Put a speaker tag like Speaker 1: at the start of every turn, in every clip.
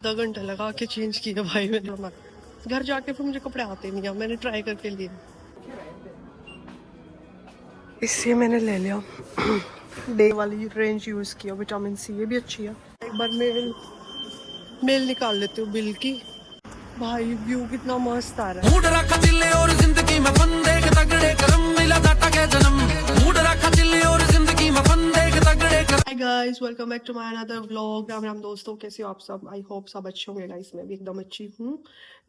Speaker 1: आधा घंटा लगा के चेंज किया भाई मैंने। घर जाके फिर मुझे कपड़े आते नहीं है, मैंने ट्राई करके लिए। इससे मैंने ले लिया डे वाली रेंज यूज किया, विटामिन सी, ये भी अच्छी है। एक बार मेल निकाल लेती हूँ बिल की। भाई व्यू कितना मस्त आ रहा है। मूड रखा दिल्ली और जिंदगी में फंदे के तगड़े करम मिला डाटा के जन्म। मूड रखा दिल्ली और जिंदगी में फंदे के तगड़े करम। Hi guys, welcome back to my another vlog. Ram Ram दोस्तों, कैसे हो आप सब? आई होप सब अच्छे होंगे गाइस। मैं भी एकदम अच्छी हूँ।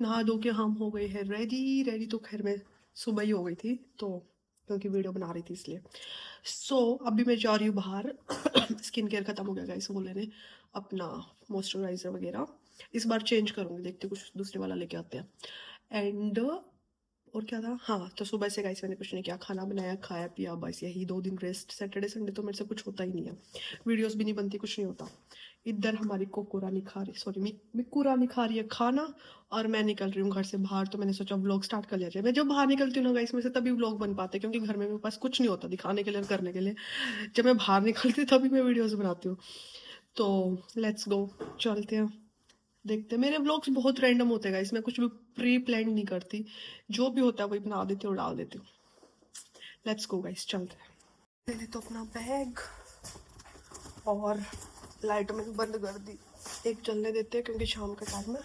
Speaker 1: नहा धो के हम हो गए हैं रेडी तो खैर मैं सुबह ही हो गई थी, तो क्योंकि वीडियो बना रही थी इसलिए। अभी मैं जा रही हूँ बाहर स्किन केयर खत्म हो गया गाइस, वो लेने अपना मॉइस्चराइजर वगैरह। इस बार चेंज करूँगी, देखते कुछ दूसरे वाला लेके आते हैं। एंड और क्या था, हाँ तो सुबह से गाइस मैंने कुछ नहीं किया, खाना बनाया, खाया पिया, बस यही 2 दिन रेस्ट। सैटरडे संडे तो मेरे से कुछ होता ही नहीं है, वीडियोस भी नहीं बनती, कुछ नहीं होता। इधर हमारी मिक्कू रानी खा रही है खाना और मैं निकल रही हूँ घर से बाहर। तो मैंने सोचा व्लॉग स्टार्ट कर लिया जाए। मैं जब बाहर निकलती हूँ ना गाइस में से तभी व्लॉग बन पाते, क्योंकि घर में मेरे पास कुछ नहीं होता दिखाने के लिए और करने के लिए। जब मैं बाहर निकलती तभी मैं वीडियोस बनाती हूँ। तो लेट्स गो, चलते हैं, देखते हैं। मेरे व्लॉग्स बहुत रैंडम होते हैं इसमें, कुछ भी प्री प्लान नहीं करती, जो भी होता है वही बना देती हूँ और डाल देती हूँ। लेट्स गो गाइस, चलते हैं। ले तो अपना बैग और लाइट मैंने बंद कर दी, एक जलने देते हैं क्योंकि शाम का टाइम है।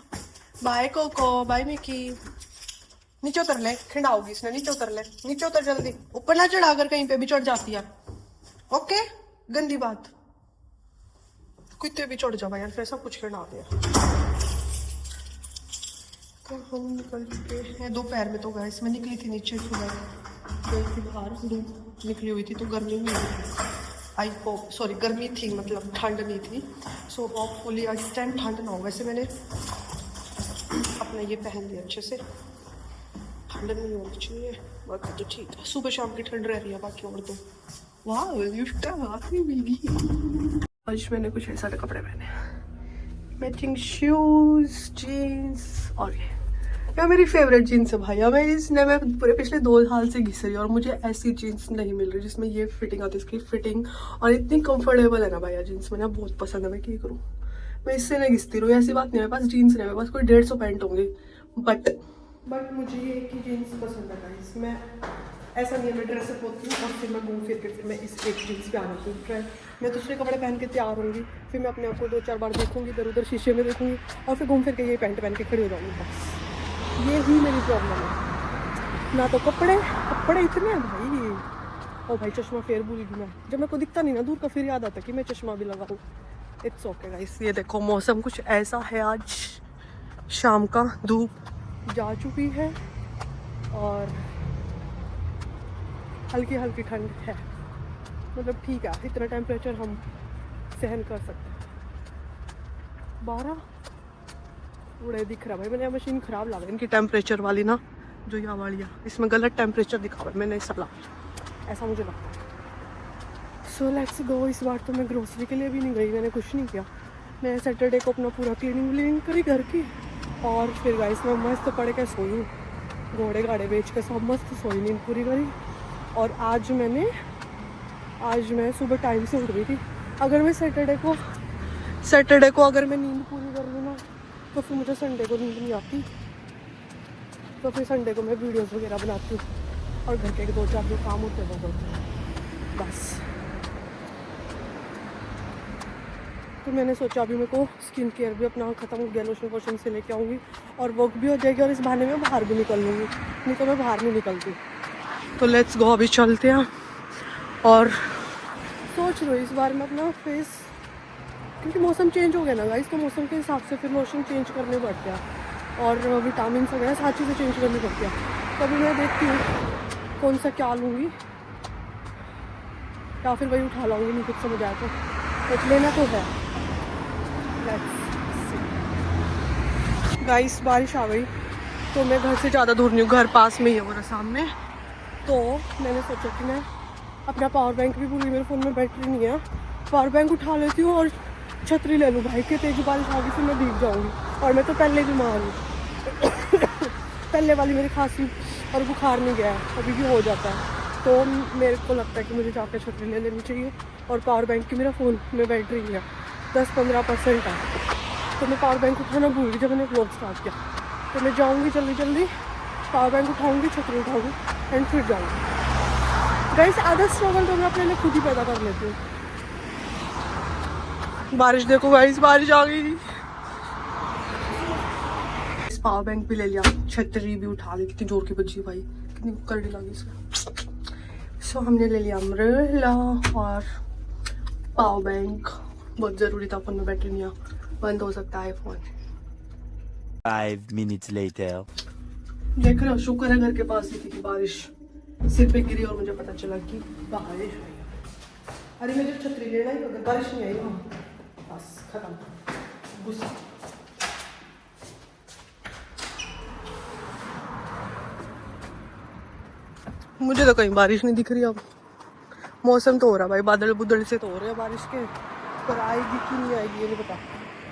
Speaker 1: Bye Coco, bye Mickey. नीचे उतर ले, खिंडाओगी इसने, नीचे उतर ले, नीचे उतर जल्दी, ऊपर ना चढ़ा कर कहीं पे भी चढ़ जाती है। ओके, गंदी बात, कुत्ते भी चढ़ जाओ यार, फिर सब कुछ खिंडा दिया। तो हम निकल चुके हैं दोपहर में। तो गैस में निकली थी नीचे, सुबह गई थी बाहर, धूप निकली हुई थी तो गर्मी नहीं हुई। आई होप, सॉरी गर्मी थी, मतलब ठंड नहीं थी। सो होपफुली इस टाइम ठंड ना हो। वैसे मैंने अपना ये पहन लिया अच्छे से, ठंड नहीं होनी चाहिए, बाकी तो ठीक है। सुबह शाम की ठंड रह रही है, बाकी और तो वाह आज मैंने कुछ ऐसा कपड़े पहने, मैचिंग शूज, जीन्स। और ये मेरी फेवरेट जीन्स है भाई। मैं पूरे पिछले 2 साल से घिस रही हूँ और मुझे ऐसी जीन्स नहीं मिल रही जिसमें ये फिटिंग आती है। इसकी फिटिंग और इतनी कंफर्टेबल है ना भाई, जीन्स मुझे बहुत पसंद है। मैं क्या करूँ, मैं इससे नहीं घिसती रहूँ, ऐसी बात नहीं है। मेरे पास जीन्स नहीं है, मेरे पास कोई 150 पैंट होंगे, बट मुझे ये एक ही जीन्स पसंद है गाइस। मैं ऐसा नहीं है मैं ड्रेसअप होती हूँ और फिर मैं घूम फिर के फिर मैं इस एक जीन्स पे आती हूँ। मैं दूसरे कपड़े पहन के तैयार होंगी, फिर मैं अपने आप को 2-4 बार देखूंगी, इधर उधर शीशे में देखूंगी और फिर घूम फिर के ये पैंट पहन के खड़ी हो जाऊंगी। बस ये ही मेरी प्रॉब्लम है ना। तो कपड़े इतने हैं भाई। ओ भाई चश्मा फेर भूल गई मैं, जब मेरे को दिखता नहीं ना दूर का फिर याद आता कि मैं चश्मा भी लगाऊँ। It's okay guys. ये देखो मौसम कुछ ऐसा है, आज शाम का धूप जा चुकी है और हल्की हल्की ठंड है, मतलब ठीक है, इतना टेम्परेचर हम सहन कर सकते हैं। 12 उड़े दिख रहा भाई। मैंने मशीन ख़राब लगा इनकी टेम्परेचर वाली ना, जो यहाँ वाली है, इसमें गलत टेम्परेचर दिखा हुआ है मैंने ऐसा मुझे लगता है। So let's go. इस बार तो मैं ग्रोसरी के लिए भी नहीं गई, मैंने कुछ नहीं किया। मैं सैटरडे को अपना पूरा क्लीनिंग करी घर की और फिर गाइस मैं मस्त पड़ के सोई हूँ, घोड़े गाड़े बेच के सब मस्त सोई, नींद पूरी करी। और आज मैं सुबह टाइम से उठ गई थी। अगर मैं सैटरडे को अगर मैं नींद पूरी कर लूँ ना तो फिर मुझे संडे को नींद नहीं आती, तो फिर संडे को मैं वीडियोस वगैरह बनाती हूँ और घर के 2-4 जो काम होते हैं वो करती हूँ बस। तो मैंने सोचा अभी मेरे को स्किन केयर भी अपना ख़त्म हो गया, लोशन से लेके आऊँगी और वर्क भी हो जाएगी और इस बहाने में बाहर भी निकल लूँगी, नहीं तो मैं बाहर नहीं निकलती। तो लेट्स गो, अभी चलते हैं। और सोच लो इस बार मैं अपना फेस, क्योंकि मौसम चेंज हो गया ना गाइस, तो मौसम के हिसाब से फिर लोशन चेंज करने पड़ते हैं और विटामिन वगैरह सारी चीज़ें चेंज करनी पड़ती है। तो अभी मैं देखती हूँ कौन सा क्या लूँगी या फिर वही उठा लाऊँगी, नहीं कुछ समझ आया तो लेना तो है। गाइस बारिश आ गई, तो मैं घर से ज़्यादा दूर नहीं हूँ, घर पास में ही है मेरे सामने। तो मैंने सोचा कि मैं अपना पावर बैंक भी भूल गई, मेरे फ़ोन में बैटरी नहीं है, पावर बैंक उठा लेती हूँ और छतरी ले लूँ। भाई के तेज बारिश आ गई फिर मैं भीग जाऊँगी और मैं तो पहले बीमार हूँ पहले वाली मेरी खांसी और बुखार नहीं गया है, अभी भी हो जाता है। तो मेरे को लगता है कि मुझे जाकर छतरी ले लेनी चाहिए। और पावर बैंक की मेरा फ़ोन में बैटरी है 10-15% है, तो मैं पावर बैंक उठाना भूल गई जब मैंने व्लॉग स्टार्ट किया। तो मैं जाऊँगी जल्दी जल्दी, पावर बैंक उठाऊँगी, छतरी उठाऊँगी एंड फिर जाऊँगी। गाइस आधा स्ट्रगल तो मैं अपने लिए खुद ही पैदा कर लेती हूँ। बारिश देखो गाइस, बारिश आ गई। इस पावर बैंक भी ले लिया, छतरी भी उठा ली। कितनी जोर की बजी भाई, कितनी करड़ी लगी इसमें। सो हमने ले लिया अम्ब्रेला और पावर बैंक। बहुत जरूरी था, फोन में बैटरी नहीं है, बंद हो सकता है फोन।
Speaker 2: 5 minutes later.
Speaker 1: देख रहे हो, शुक्र है घर के पास ही थी, बारिश सिर पे गिरी और मुझे पता चला कि बारिश। अरे मैं जब छतरी लेना ही अगर बारिश नहीं आई ना, बस खत्म गुस्सा। मुझे तो कहीं बारिश नहीं दिख रही अब। मौसम तो हो रहा भाई, बादल बुदल से तो हो रहे हैं बारिश के, पर आएगी कि नहीं आएगी ये नहीं पता।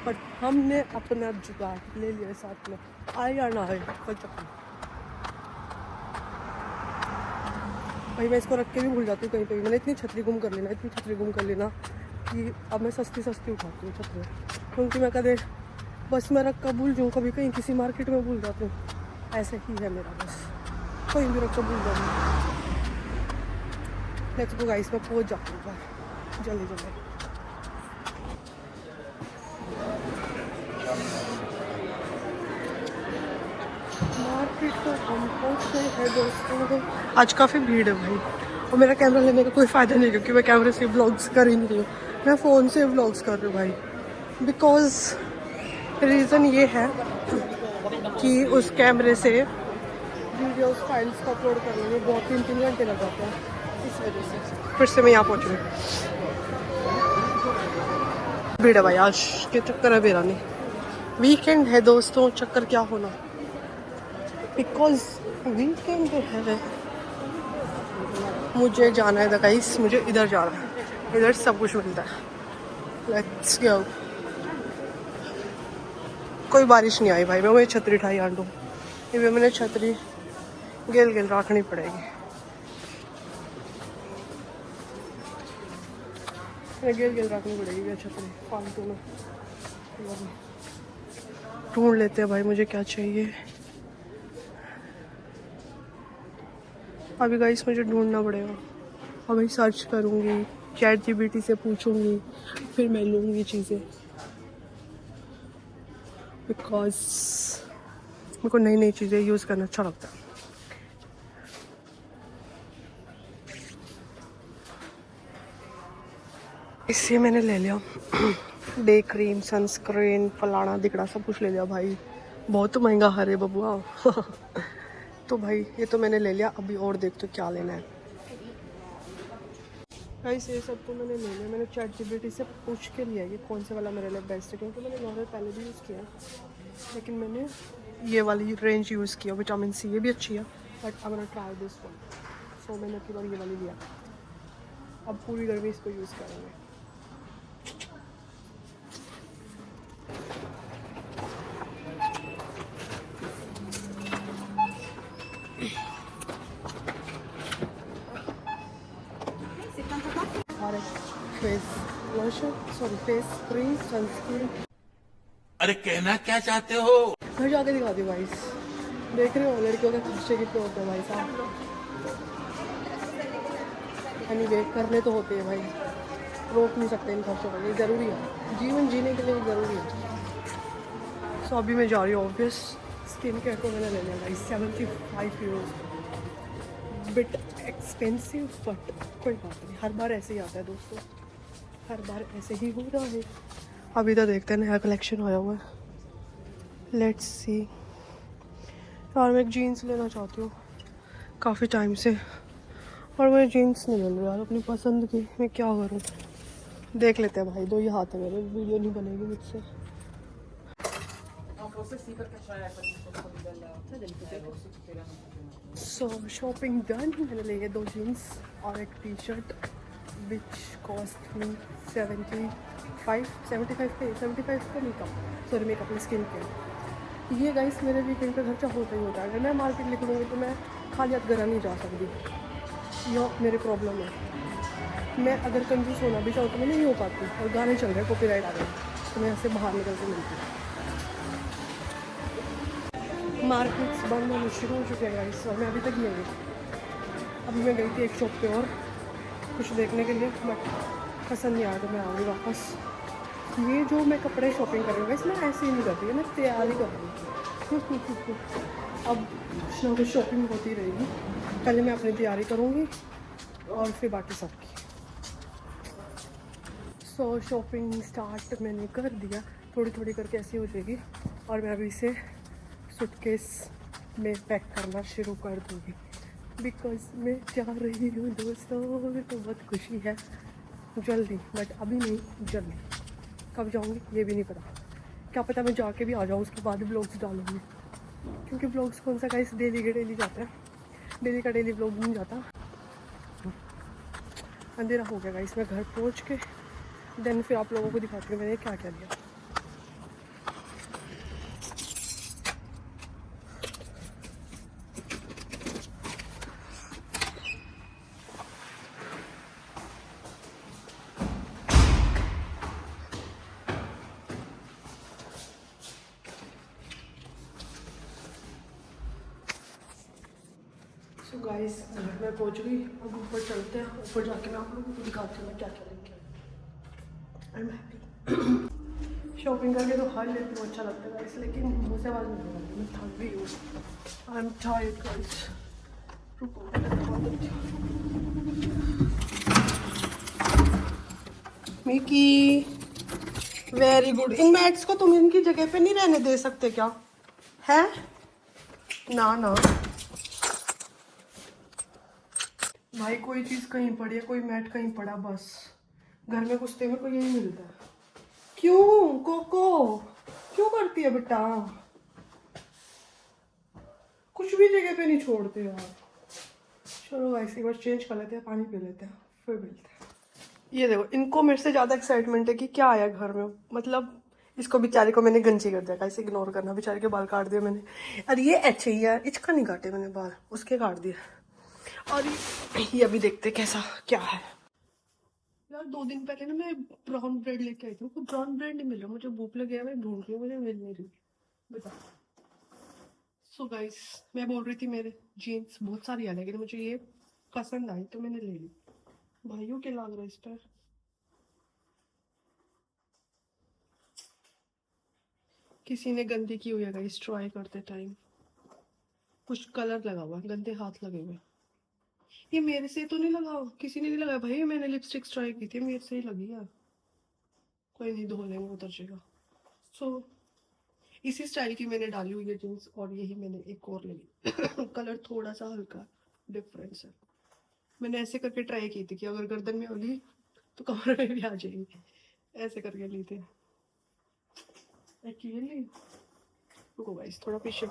Speaker 1: पर हमने अपना जुगाड़ ले लिया साथ में, आए या ना आए कोई चक्कर नहीं। भाई मैं इसको रख के भी भूल जाती हूँ कहीं पे भी। मैंने इतनी छतरी गुम कर लेना, इतनी छतरी गुम कर लेना कि अब मैं सस्ती सस्ती उठाती हूँ छतरी, क्योंकि मैं कदे बस में रख कर भूल जाऊँ, कभी कहीं किसी मार्केट में भूल जाती हूँ। ऐसे ही है मेरा, बस कहीं भी रख कर भूल जाऊँगी। लेट्स गो गाइस, मैं पहुँच जाती हूँ जल्दी जल्दी। मार्केट तो हम पहुँच गए हैं दोस्तों। आज काफ़ी भीड़ है भाई, और मेरा कैमरा लेने का कोई फ़ायदा नहीं, क्योंकि मैं कैमरे से व्लॉग्स कर ही नहीं रही हूँ, मैं फ़ोन से व्लॉग्स कर रही हूँ भाई। बिकॉज रीज़न ये है कि उस कैमरे से वीडियोस फाइल्स को अपलोड करने में बहुत 3-3 घंटे लग जाते हैं, इस वजह से फिर से मैं यहाँ पहुँच रही हूँ। भीड़ है भाई, आज के चक्कर है मेरा नहीं, वीकेंड है दोस्तों, चक्कर क्या होना, बिकॉज वीकेंड है। मुझे जाना है गाइस, मुझे इधर जाना है, इधर सब कुछ मिलता है। Let's go. कोई बारिश नहीं आई भाई, मैं वही छतरी उठाई आंटू, ये मैंने छतरी गेल गेल रखनी पड़ेगी, गेल गेल रखनी पड़ेगी ये छतरी फालतू में। ढूंढ लेते हैं भाई मुझे क्या चाहिए अभी गाइस, मुझे ढूंढना पड़ेगा। अभी सर्च करूँगी, ChatGPT से पूछूंगी, फिर मैं लूँगी चीज़ें, बिकॉज मेरे को नई नई चीज़ें यूज़ करना अच्छा लगता है। इससे मैंने ले लिया डे क्रीम, सनस्क्रीन, फलाना दिकड़ा सब कुछ ले लिया भाई, बहुत महंगा हरे बबुआ। तो भाई ये तो मैंने ले लिया, अभी और देख तो क्या लेना है गाइस। ये सब तो मैंने ले लिया, मैंने ChatGPT से पूछ के लिया ये कौन से वाला मेरे लिए बेस्ट है, क्योंकि मैंने नॉर्मल पहले भी यूज़ किया, लेकिन मैंने ये वाली रेंज यूज़ किया, विटामिन C, ये भी अच्छी है, बट अब मैंने ट्राई दिस वन। सो मैंने अपनी बार ये वाली लिया, अब पूरी गर्मी इसको यूज़ करेंगे। और एक face lotion, sorry face cream, sunscreen.
Speaker 2: अरे कहना क्या चाहते हो?
Speaker 1: घर जाके दिखा दी भाई, देख रहे हो लड़कियों के खर्चे कितने होते हैं भाई साहब। एनीवे करने तो होते हैं भाई, रोक नहीं सकते इन खर्चों को, ये ज़रूरी है, जीवन जीने के लिए ज़रूरी है। सो अभी मैं जा रही हूँ ऑब्वियस, स्किन केयर को मैंने ले लिया भाई, 75 यूरोज़, बिट एक्सपेंसिव, बट कोई बात नहीं, हर बार ऐसे ही आता है दोस्तों, हर बार ऐसे ही हो रहा है। अभी तो देखते हैं नया कलेक्शन आया हुआ है, लेट्स सी। और मैं एक जीन्स लेना चाहती हूँ काफ़ी टाइम से, और मुझे जीन्स नहीं मिल रही यार अपनी पसंद की, मैं क्या करूँ। देख लेते हैं भाई, 2 ही हाथ है मेरे, वीडियो नहीं बनेगी मुझसे। सो शॉपिंग डन, मैंने लिए 2 जीन्स और एक टी-शर्ट, विच कॉस्ट मी 75 का मेकअप, सॉरी मेकअप में स्किन केयर। ये गाइस मेरे वीकेंड पे खर्चा होता ही होता है, अगर मैं मार्केट निकलूँगी तो मैं खाली हाथ घर नहीं जा सकती, यह मेरी प्रॉब्लम है। मैं अगर कंजूस होना भी चाहूँ तो मैं नहीं हो पाती, और गाने चल रहे हैं, कॉपीराइट आ रहे हैं, तो मैं ऐसे बाहर निकल के मिलती हूँ। मार्केट्स बंद होने शुरू हो चुके हैं गाइस, और मैं अभी तक नहीं गई। अभी मैं गई थी एक शॉप पे और कुछ देखने के लिए, बट पसंद नहीं आया तो मैं आ गई वापस। ये जो मैं कपड़े शॉपिंग कर रही हूँ इसमें ऐसे ही नहीं कर रही है, मैं तैयारी कर रही हूँ। अब कुछ ना कुछ शॉपिंग होती रहेगी। पहले मैं अपनी तैयारी करूँगी और फिर बाकी सबकी। सो शॉपिंग स्टार्ट मैंने कर दिया, थोड़ी थोड़ी करके ऐसी हो जाएगी, और मैं अभी इसे सूटकेस में पैक करना शुरू कर दूँगी, बिकॉज मैं जा रही हूँ दोस्तों। मेरे को बहुत खुशी है, जल्दी, बट अभी नहीं, जल्दी। कब जाऊँगी ये भी नहीं पता, क्या पता मैं जाके भी आ जाऊँ, उसके बाद व्लॉग्स डालूँगी, क्योंकि व्लॉग्स कौन सा गाइस डेली के डेली जाता है, डेली का डेली व्लॉग नहीं जाता। अंधेरा हो गया गाइस, मैं घर पहुँच के देन फिर आप लोगों को दिखाती हूँ मैंने क्या क्या लिया। सो गाइस घर में पहुँच गई, अब ऊपर चलते हैं, ऊपर जाके मैं आप लोगों को दिखाती हूँ मैं क्या क्या लेके आई। I am happy. शॉपिंग करके तो हर लेती हूँ, अच्छा लगता है गाइस, लेकिन मुझसे आवाज़ नहीं आती, मैं थक गई हूँ। I am tired guys. Mickey very good. In mats को तुम इनकी जगह पे नहीं रहने दे सकते क्या? है ना ना भाई, कोई चीज़ कहीं पड़ी है, कोई मैट कहीं पड़ा, बस घर में घुसते मेरे को यही मिलता है। क्यों कोको क्यों करती है बेटा? कुछ भी जगह पे नहीं छोड़ते यार। चलो ऐसी बार चेंज कर लेते हैं, पानी पी लेते हैं, फिर मिलते हैं। ये देखो, इनको मेरे से ज़्यादा एक्साइटमेंट है कि क्या आया घर में, मतलब इसको बेचारे को मैंने गंजी कर दिया, कैसे इग्नोर करना, बेचारे के बाल काट दिए मैंने। अरे ये अच्छे ही यार, इसका नहीं काटे मैंने बाल, उसके काट दिए। और ये अभी देखते कैसा क्या है। यार 2 दिन पहले ना मैं ब्राउन ब्रेड लेके आई थी, मुझे ब्राउन ब्रेड नहीं मिल रहा, मुझे भूख लगी है, मैं ढूंढ रही हूँ, मुझे मिल नहीं रही, बता। सो गाइस मैं बोल रही थी मेरे जीन्स बहुत सारी है, लेकिन मुझे ये पसंद आई तो मैंने ले ली। भाइयों के लग रहा है इस पर, किसी ने गंदी की हुई है गाइस ट्राई करते टाइम, कुछ कलर लगा हुआ, गंदे हाथ लगे हुए। ये मेरे से तो नहीं लगा, किसी ने नहीं लगाया भाई, मैंने लिपस्टिक ट्राई की थी, मेरे से ही लगी है। कोई नहीं, धो लेंगे, उतर जाएगा। सो इसी स्टाइल की मैंने डाली हुई है जीन्स, और यही मैंने एक और ले ली। कलर थोड़ा सा हल्का डिफरेंस है। मैंने ऐसे करके ट्राई की थी कि अगर गर्दन में होगी तो कमर में भी आ जाएगी, ऐसे करके ली थी। एक्चुअली रुको गाइस, थोड़ा पीछे।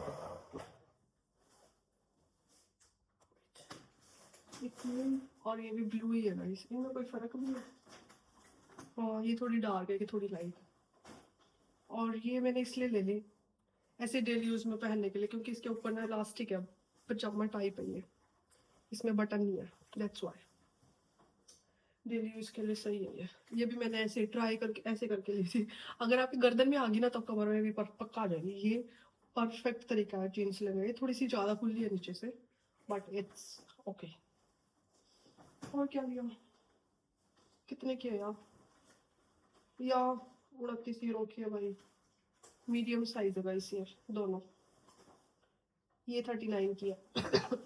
Speaker 1: और ये भी ब्लू ही है गाइस, इनमें कोई फर्क नहीं है। हाँ ये थोड़ी डार्क है कि थोड़ी लाइट। और ये मैंने इसलिए ले ली ऐसे डेली यूज में पहनने के लिए, क्योंकि इसके ऊपर ना इलास्टिक है, पजामा टाइप है, इसमें बटन नहीं है, दैट्स व्हाई डेली यूज के लिए सही है ये भी मैंने ऐसे ट्राई करके ऐसे करके ली थी। अगर आपकी गर्दन में आ गई ना तो कमर में भी पक्का आ जाएगी। ये परफेक्ट तरीका है जीन्स लेने का, थोड़ी सी ज्यादा खुली है नीचे से, बट इट्स ओके। और क्या लिया, कितने की है यार? 29 यूरो की है भाई, मीडियम साइज है गाइस ये दोनों। ये 39 की है।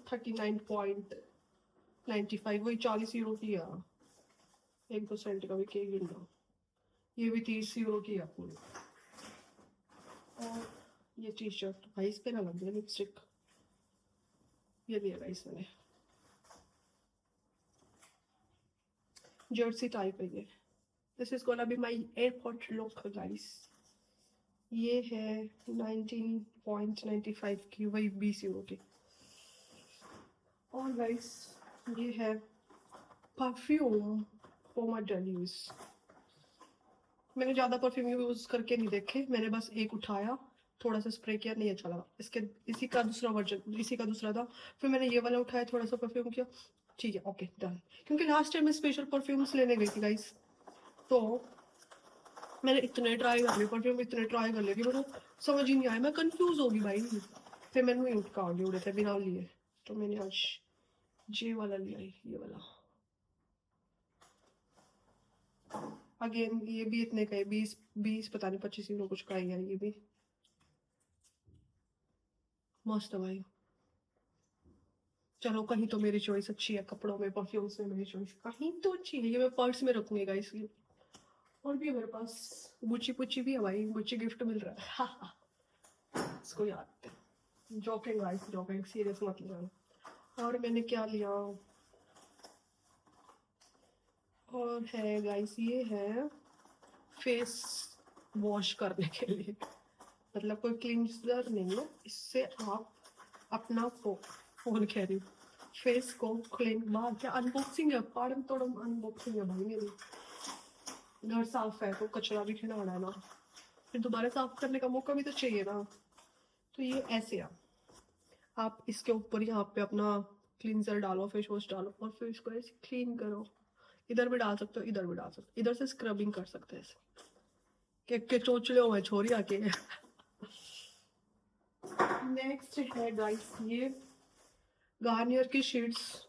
Speaker 1: 39.95, वही 40 यूरो की है, 1-2 सेंट का भी केक गिन। ये भी 30 यूरो की है पूरी। और ये टी शर्ट भाई, इस पे ना लग गया लिपस्टिक, ये लिया गाइस मैंने, जर्सी टाइप है ये। This is gonna be my airport look guys. ये है 19.95 की, वही 20 यूरो की। और गाइस ये है perfume for my daily use. मैंने ज़्यादा परफ्यूम यूज़ करके नहीं देखे, मैंने बस एक उठाया, थोड़ा सा स्प्रे किया, नहीं अच्छा लगा। इसी का दूसरा वर्जन, इसी का दूसरा था, फिर मैंने ये वाला उठाया, थोड़ा सा परफ्यूम किया, ठीक है ओके डन। क्योंकि लास्ट टाइम मैं स्पेशल परफ्यूम्स लेने गई थी गाइस, तो मैंने इतने ट्राई कर लिए परफ्यूम, इतने ट्राई कर लिए कि मेरे को समझ ही नहीं आया, मैं कंफ्यूज होगी भाई। फिर मैंने यूज कार्ड जोड़े थे बिना लिए, तो मैंने आज ये वाला लिया है, ये वाला। अगेन ये भी इतने का है, 20 पता नहीं 25 यूरो कुछ का ही है। ये भी मस्त है भाई। चलो कहीं तो मेरी चॉइस अच्छी है, कपड़ों में परफ्यूम्स में मेरी चॉइस कहीं तो अच्छी है। ये मैं पर्स में रखूंगी गाइस। और भी है मेरे पास, गुच्ची पुच्ची भी है भाई, गुच्ची गिफ्ट मिल रहा है। इसको याद, जॉकिंग गाइस, जॉकिंग, सीरियस मत लेना। और मैंने क्या लिया और है गाइस, ये है फेस वॉश करने के लिए, मतलब कोई क्लींजर नहीं है, इससे आप अपना फोन कह रही हूँ, फेस को क्लीन। वाह क्या अनबॉक्सिंग है, पाड़म तोड़म अनबॉक्सिंग है भाई मेरी। घर साफ है तो कचरा भी खिलाना है ना, फिर दोबारा साफ करने का मौका भी तो चाहिए ना। तो ये ऐसे है, आप इसके ऊपर यहाँ पे अपना क्लींजर डालो, फेस वॉश डालो और फिर इसको ऐसे क्लीन करो। इधर भी डाल सकते हो, इधर भी डाल सकते हो, इधर से स्क्रबिंग कर सकते हैं ऐसे के चोचले हुए छोरी आके। नेक्स्ट है गाइस ये गार्नियर की शीट्स,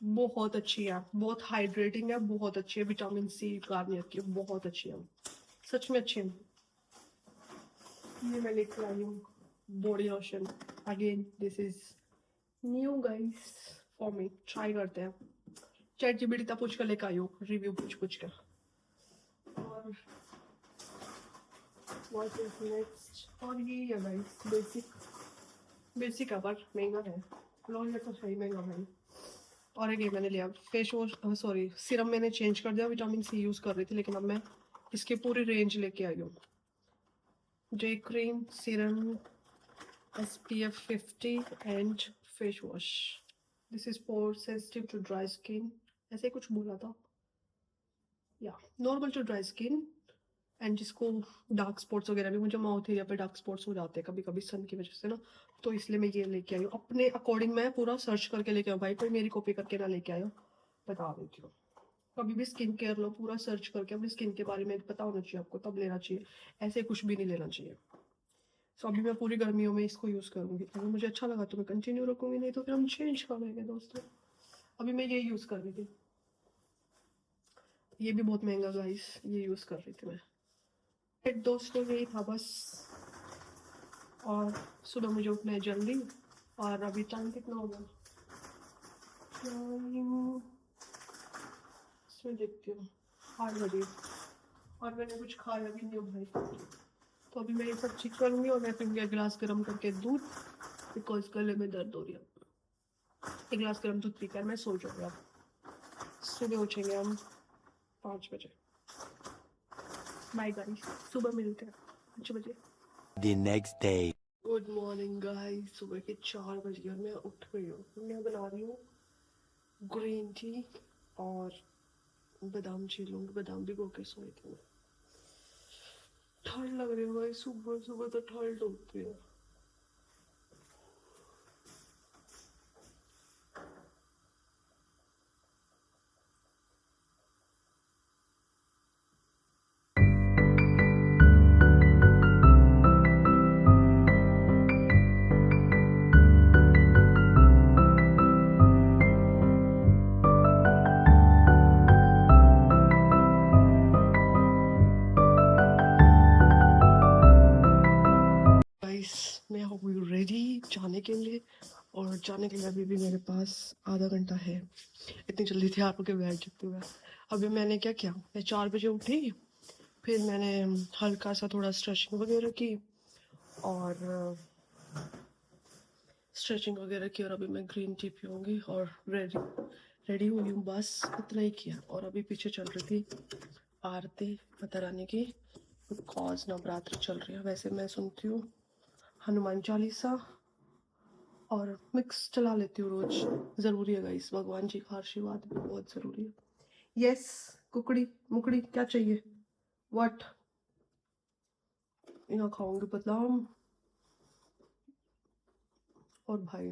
Speaker 1: बहुत अच्छी है, बहुत हाइड्रेटिंग है, बहुत अच्छी है। विटामिन सी गार्नियर की बहुत अच्छी है, सच में अच्छी है। ये मैं लेके आई हूँ body lotion. Again this is new guys for me, try करते हैं। चैट जीपीटी तक पूछ कर लेके आई हूँ, रिव्यू पूछ कर। और व्हाट इज नेक्स्ट, और ये है गाइस बेसिक है पर महंगा है, लॉन्जर तो सही महंगा भाई। और एक ये मैंने लिया फेस वॉश, सॉरी सीरम मैंने चेंज कर दिया, विटामिन सी यूज़ कर रही थी लेकिन अब मैं इसकी पूरी रेंज लेके आई हूँ। Day cream, serum, SPF 50 and face wash. This is for sensitive to dry skin, ऐसे कुछ बोला था या normal to dry skin and जिसको डार्क स्पॉट्स वगैरह भी, मुझे माउथ एरिया पे डार्क स्पॉट्स हो जाते हैं कभी कभी सन की वजह से ना, तो इसलिए मैं ये लेके आई हूँ अपने अकॉर्डिंग। मैं पूरा सर्च करके लेके आऊँ भाई, कोई मेरी कॉपी करके ना लेके आयो, बता देती हूँ। कभी भी स्किन केयर लो, पूरा सर्च करके अपनी स्किन के बारे में पता होना चाहिए आपको, तब लेना चाहिए, ऐसे कुछ भी नहीं लेना चाहिए। सो अभी मैं पूरी गर्मियों में इसको यूज़ करूँगी, अगर मुझे अच्छा लगा तो मैं कंटिन्यू रखूँगी, नहीं तो फिर हम चेंज कर लेंगे दोस्तों। अभी मैं ये यूज़ कर रही थी, ये भी बहुत महंगा गाइस, ये यूज़ कर रही थी मैं। दोस्तों यही था बस। और सुबह मुझे उठना है जल्दी, और अभी टाइम कितना होगा, इसमें देखती हूँ 8 बजे, और मैंने कुछ खाया भी नहीं भाई। तो अभी मैं ये सब चीज करूँगी और मैं पीऊँगी एक गिलास गर्म करके दूध, बिकॉज गले में दर्द हो रही है। एक गिलास गर्म दूध पीकर मैं सो जाऊँगी। अब सुबह उठेंगे हम 5 बजे। बाय गाइस, सुबह मिलते हैं 5 बजे।
Speaker 2: The next day.
Speaker 1: Good morning guys, सुबह के 4 बजे और मैं उठ गई हूँ। मैं बना रही हूँ ग्रीन टी और बादाम छीलूंगी, बादाम भिगो के सोई थी। ठंड लग रही है भाई, सुबह सुबह तो ठंड होती है। मैं हो गई रेडी जाने के लिए, और जाने के लिए अभी भी मेरे पास आधा घंटा है। इतनी जल्दी तैयार होकर बैठ जाती हूँ। अभी मैंने क्या किया, मैं 4 बजे उठी, फिर मैंने हल्का सा थोड़ा स्ट्रेचिंग वगैरह की, और अभी मैं ग्रीन टी पीऊँगी और रेडी हुई हूँ, बस इतना ही किया। और अभी पीछे चल रही थी आरती माता रानी की, बिकॉज नवरात्रि चल रही है। वैसे मैं सुनती हूँ हनुमान चालीसा और मिक्स चला लेती हूँ रोज, ज़रूरी है गाइस, भगवान जी का आशीर्वाद भी बहुत ज़रूरी है। यस कुकड़ी मुकड़ी क्या चाहिए, व्हाट, यहाँ खाऊंगी बादाम, और भाई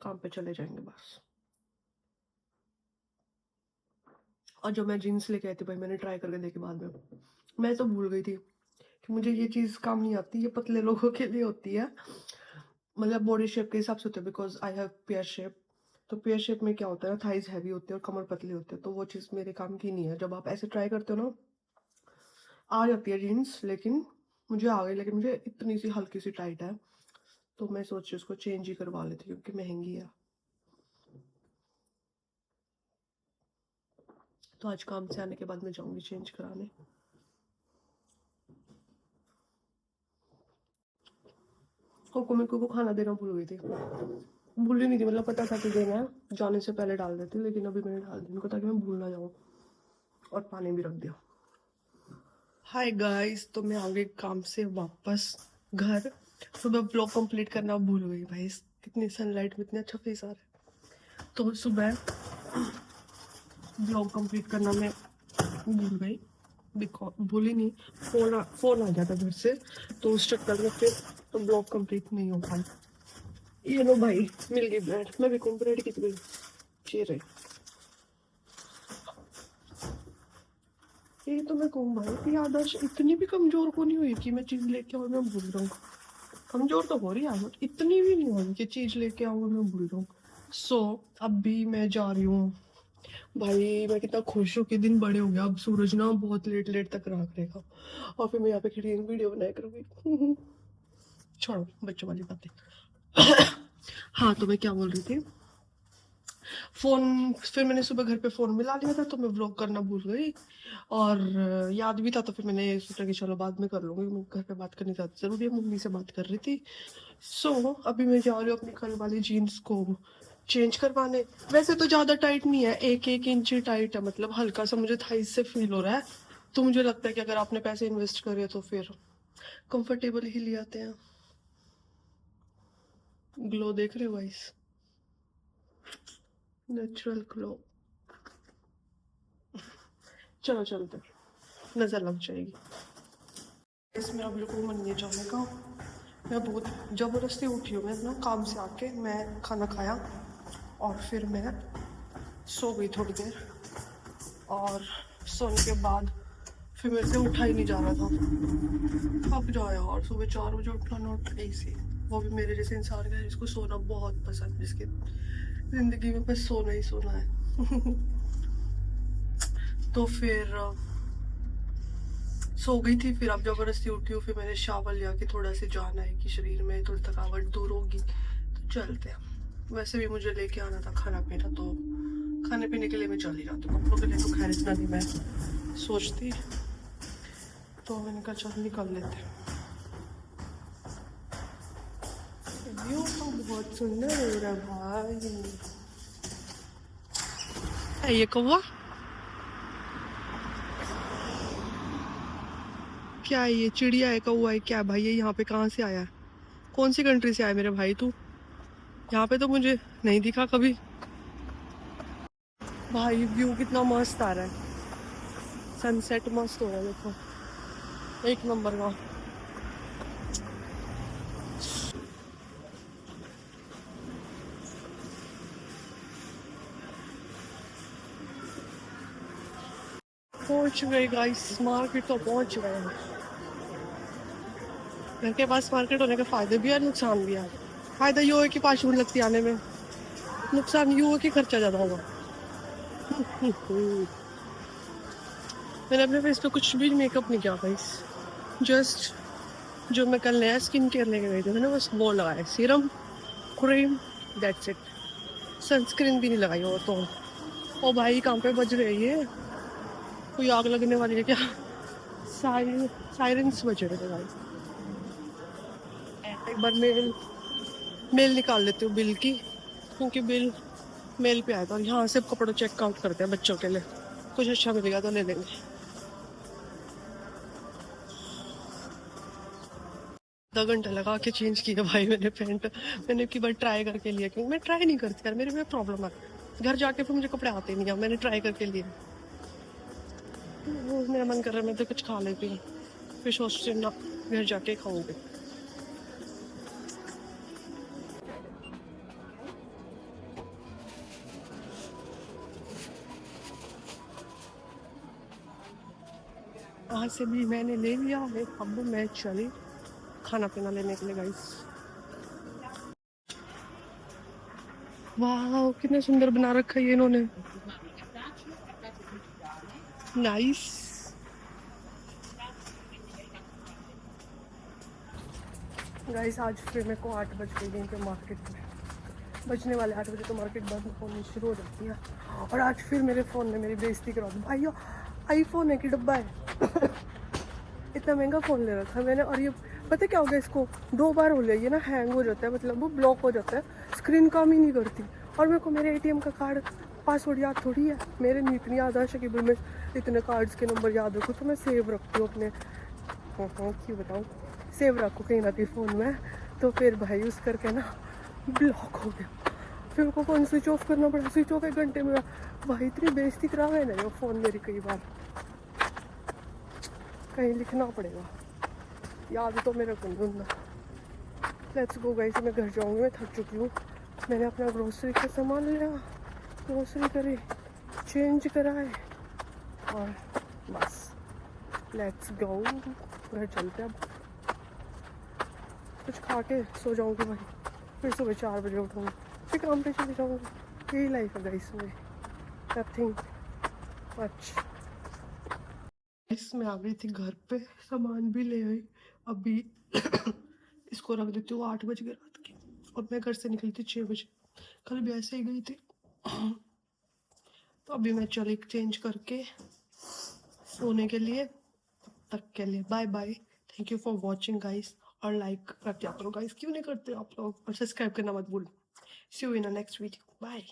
Speaker 1: काम पे चले जाएंगे बस। और जो मैं जीन्स लेके आई थी भाई, मैंने ट्राई करके देखी बाद में, मैं तो भूल गई थी कि मुझे ये चीज़ काम नहीं आती, ये पतले लोगों के लिए होती है। मतलब बॉडी शेप के हिसाब से होते हैं, because I have pear shape. तो पेयर शेप में क्या होता है, थाइज हैवी होते हैं और कमर पतली होते हैं, तो वो चीज़ मेरे काम की नहीं है। जब आप ऐसे ट्राई करते हो ना, आ जाती है जीन्स, लेकिन मुझे आ गई, लेकिन मुझे इतनी सी हल्की सी टाइट है, तो मैं सोची उसको चेंज ही करवा लेती हूँ, क्योंकि महंगी है। तो आज काम से आने के बाद मैं जाऊंगी चेंज कराने। कोको मेरे को खाना देना भूल गई थी, भूल ही नहीं थी, मतलब पता था कि देना है, जाने से पहले डाल देती, लेकिन अभी मैंने डाल दिया उनको ताकि मैं भूल ना जाऊँ, और पानी भी रख दिया। हाय गाइस, तो मैं आ गई काम से वापस घर। सुबह ब्लॉग कंप्लीट करना भूल गई भाई, कितनी सनलाइट में इतने अच्छा फेस आ रहा है। तो सुबह ब्लॉग कंप्लीट करना मैं भूल गई, बिकॉज भूली नहीं, फोन आ गया था घर से, तो उस चक्कर में फिर तो ब्लॉग कंप्लीट नहीं हो पाई। ये लो भाई, मिल गई ब्रेड, मैं भी कहूँ ब्रेड कितनी चेहरे, ये तो मैं कहूँ भाई कि आदर्श इतनी भी कमजोर को नहीं हुई कि मैं चीज लेके आऊँ मैं भूल रहा हूँ। कमजोर तो हो रही है, बट इतनी भी नहीं हुई कि चीज लेके आऊँ मैं भूल रहा हूँ। सो अभी मैं जा रही हूँ भाई, मैं कितना खुश हूँ कि दिन बड़े हो गया, अब सूरज ना बहुत लेट लेट तक राख रहेगा, और फिर मैं यहाँ पे खड़ी वीडियो बनाया करूँगी। छोड़ो बच्चों वाली बातें। हाँ, तो मैं क्या बोल रही थी, फोन फिर मैंने सुबह घर पे फोन मिला लिया था, तो मैं व्लॉग करना भूल गई, और याद भी था, तो फिर मैंने सोचा कि चलो बाद में कर लूँगी, मैं घर पे बात करनी ज़्यादा ज़रूरी है, मम्मी से बात कर रही थी। सो अभी मैं जा रही हूँ अपनी कल वाली जीन्स को चेंज करवाने। वैसे तो ज़्यादा टाइट नहीं है, 1-1 इंच ही टाइट है, मतलब हल्का सा मुझे थाइस से फील हो रहा है, तो मुझे लगता है कि अगर आपने पैसे इन्वेस्ट करे तो फिर कंफर्टेबल ही ले आते हैं। ग्लो देख रहे हो गाइस, नेचुरल ग्लो। चलो चलते, नजर लग जाएगी। इसमें अब बिल्कुल मन नहीं जाने का, मैं बहुत ज़बरदस्ती उठी हूँ। मैं ना काम से आके मैं खाना खाया, और फिर मैं सो गई थोड़ी देर, और सोने के बाद फिर मेरे से उठा ही नहीं जा रहा था। अब जाओ यार, सुबह 4 बजे उठना नॉट इजी, वो भी मेरे जैसे इंसान का जिसको सोना बहुत पसंद, जिसकी जिंदगी में बस सोना ही सोना है। तो फिर सो गई थी, फिर अब जबरदस्ती उठी हूँ, फिर मैंने शावर लिया कि थोड़ा सी जान है कि शरीर में थोड़ी थकावट दूर होगी, तो चलते हैं। वैसे भी मुझे लेके आना था खाना पीना, तो खाने पीने के लिए मैं चल ही रहा था, कपड़ों के लिए तो खैर इतना नहीं मैं सोचती, तो मैंने कहा चल निकल लेते हैं। व्यू तो बहुत सुंदर हो रहा है भाई। है ये कौवा, क्या है ये, चिड़िया है, कौवा है, क्या भाई ये यहाँ पे कहाँ से आया है, कौन सी कंट्री से आया मेरे भाई तू, यहाँ पे तो मुझे नहीं दिखा कभी। भाई व्यू कितना मस्त आ रहा है, सनसेट मस्त हो रहा है, देखो एक नंबर का। पहुंच गए गाइस, मार्केट तो पहुंच गए हैं। घर के पास मार्केट होने के फायदे भी है, नुकसान भी है। फायदा ये है कि 5 मिनट लगती आने में, नुकसान ये है कि खर्चा ज्यादा होगा। मैंने अपने फेस पे कुछ भी मेकअप नहीं किया गाइस, जस्ट जो मैं कल नया स्किन केयर लेके गई थी, मैंने बस वो लगाया, serum, cream, that's it. Sunscreen भी नहीं लगाई, और तो ओ भाई कहाँ पे बज रही है, कोई आग लगने वाली है क्या। साइरेंस बज रहे थे गाइस। एक बार मेल निकाल लेती हूँ बिल की, क्योंकि बिल मेल पे आएगा, और यहाँ से कपड़े चेकआउट करते हैं बच्चों के लिए, कुछ अच्छा मिलेगा तो ले लेंगे। आधा घंटा लगा के चेंज किया भाई मैंने पैंट, मैंने की बार ट्राई करके लिया, क्योंकि मैं ट्राई नहीं करती यार, मेरे में प्रॉब्लम है, घर जाके फिर मुझे कपड़े आते नहीं है, मैंने ट्राई करके लिए, मेरा मन कर रहा है मैं तो कुछ खा लेती हूँ, फिर सोचती हूँ ना घर जाके खाऊंगी। वहाँ से भी मैंने ले लिया है, अब मैं चली खाना पीना लेने के लिए गाइस। वाह कितना सुंदर बना रखा है ये इन्होंने, नाइस। गाइस आज फिर मेरे को 8 बज गए यहीं पे मार्केट में, बजने वाले 8 बजे तो मार्केट बंद होनी शुरू हो जाती है। और आज फिर मेरे फ़ोन ने मेरी बेइज्जती करा दी। भाई आईफोन है कि डब्बा है इतना महंगा फ़ोन ले रखा है मैंने। और ये पता क्या हो गया इसको, 2 बार हो लिया ये ना हैंग हो जाता है, मतलब वो ब्लॉक हो जाता है, स्क्रीन काम ही नहीं करती। और मेरे को मेरे एटीएम का कार्ड पासवर्ड याद थोड़ी है, मेरे नहीं इतनी याद है शकीबुल में इतने कार्ड्स के नंबर याद रखूँ, तो मैं सेव रखती हूँ अपने, क्यों बताऊँ, सेव रखो कहीं ना कहीं फ़ोन में। तो फिर भाई उस करके ना ब्लॉक हो गया, फिर उनको फ़ोन स्विच ऑफ करना पड़ा, स्विच ऑफ 1 घंटे में। भाई इतनी बेइज्जती करा है ना वो फ़ोन मेरी, कई बार कहीं लिखना पड़ेगा, याद तो मेरे को नहीं होता। लेट्स गो गाइस, मैं घर जाऊँगी, मैं थक चुकी हूँ। मैंने अपना ग्रोसरी का सामान लिया, ग्रोसरी करी, चेंज कराए और बस लेट्स गो, घर चलते अब। कुछ खा के सो जाऊँगी भाई, फिर सुबह 4 बजे उठूँगी, फिर काम पे चले जाऊँगी। यही लाइफ है गाइस मेरी, नथिंग मच। मैं आ गई थी घर पे, सामान भी ले आई। अभी इसको रख देती हूँ, 8 बज गए रात के, और मैं घर से निकली थी 6 बजे, कल भी ऐसे ही गई थी। तो अभी मैं चली चेंज करके सोने के लिए, तब तक के लिए bye bye, thank you for watching guys. और लाइक कर दिया करो गाइस, क्यों नहीं करते आप लोग, और सब्सक्राइब करना मत भूल। See you in next video, bye.